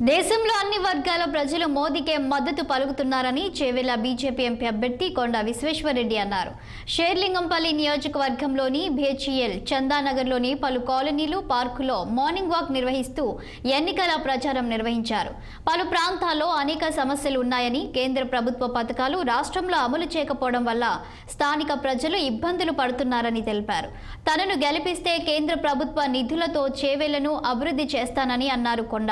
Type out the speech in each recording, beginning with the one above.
దేశంలో అన్ని వర్గాల ప్రజలు మోదీకే మద్దతు పలుకుతున్నారని చేవెళ్ల బీజేపీ ఎంపీ అభ్యర్థి కొండ విశ్వేశ్వరరెడ్డి అన్నారు. షేర్లింగంపల్లి నియోజకవర్గంలోని బీహెచ్ఈఎల్ చందానగర్లోని పలు కాలనీలు, పార్కులో మార్నింగ్ వాక్ నిర్వహిస్తూ ఎన్నికల ప్రచారం నిర్వహించారు. పలు ప్రాంతాల్లో అనేక సమస్యలు ఉన్నాయని, కేంద్ర ప్రభుత్వ పథకాలు రాష్ట్రంలో అమలు చేయకపోవడం వల్ల స్థానిక ప్రజలు ఇబ్బందులు పడుతున్నారని తెలిపారు. తనను గెలిపిస్తే కేంద్ర ప్రభుత్వ నిధులతో చేవెళ్లను అభివృద్ధి చేస్తానని అన్నారు కొండ.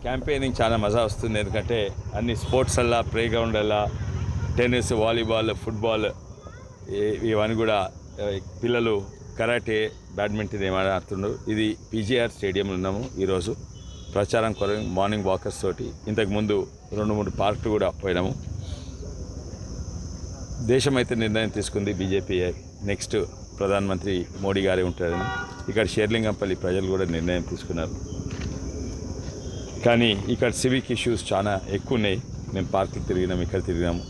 క్యాంపెయినింగ్ చాలా మజా వస్తుంది. ఎందుకంటే అన్ని స్పోర్ట్స్ అలా, ప్లే గ్రౌండ్ అలా, టెన్నిస్, వాలీబాల్, ఫుట్బాల్ ఇవన్నీ కూడా పిల్లలు కరాటే, బ్యాడ్మింటన్ ఏమైనా ఆడుతున్నారు. ఇది పీజీఆర్ స్టేడియంలో ఉన్నాము. ఈరోజు ప్రచారం కొరకు మార్నింగ్ వాకర్స్ తోటి ఇంతకుముందు 2-3 పార్కులు కూడా పోయినాము. దేశం అయితే నిర్ణయం తీసుకుంది, బీజేపీ నెక్స్ట్ ప్రధానమంత్రి మోడీ గారే ఉంటారని. ఇక్కడ షేర్లింగంపల్లి ప్రజలు కూడా నిర్ణయం తీసుకున్నారు. కానీ ఇక్కడ సివిక్ ఇష్యూస్ చాలా ఎక్కువ ఉన్నాయి. మేము పార్కులు తిరిగినాము, ఇక్కడ తిరిగినాము.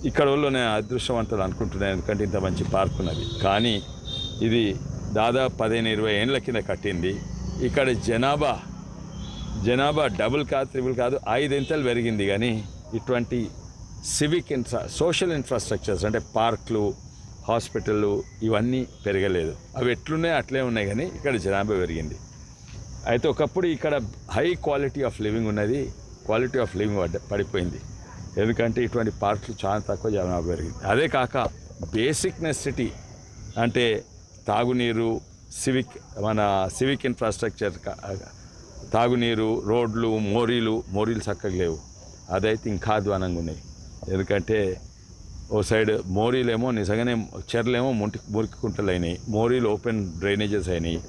ఇక్కడ వాళ్ళు నేను అదృష్టవంతులు అనుకుంటున్నాను, ఎందుకంటే ఇంత మంచి పార్క్ ఉన్నది. కానీ ఇది దాదాపు 15-20 ఏళ్ళ కింద కట్టింది. ఇక్కడ జనాభా డబుల్ కాదు, ట్రిపుల్ కాదు, 5 ఇంతలు పెరిగింది. కానీ ఇటువంటి సివిక్ సోషల్ ఇన్ఫ్రాస్ట్రక్చర్స్ అంటే పార్కులు, హాస్పిటళ్ళు ఇవన్నీ పెరగలేదు. అవి ఎట్లున్నాయి అట్లే ఉన్నాయి, కానీ ఇక్కడ జనాభా పెరిగింది. అయితే ఒకప్పుడు ఇక్కడ హై క్వాలిటీ ఆఫ్ లివింగ్ ఉన్నది, క్వాలిటీ ఆఫ్ లివింగ్ పడిపోయింది. ఎందుకంటే ఇటువంటి పార్కులు చాలా తక్కువ జనాభా పెరిగింది. అదే కాక బేసిక్ నెసెసిటీ అంటే తాగునీరు, సివిక్ ఇన్ఫ్రాస్ట్రక్చర్, తాగునీరు, రోడ్లు, మోరీలు చక్కగా లేవు. అదైతే ఇంకా అధ్వానంగా ఉన్నాయి. ఎందుకంటే ఓ సైడ్ మోరీలేమో నిజంగానే, చెర్లేమో మురికి కుంటలు అయినాయి, మోరీలు ఓపెన్ డ్రైనేజెస్ అయినాయి,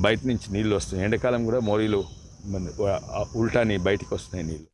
బయట నుంచి నీళ్ళు వస్తున్నాయి. ఎండాకాలం కూడా మోరీలు ఉల్టాని బయటికి వస్తున్నాయి నీళ్ళు.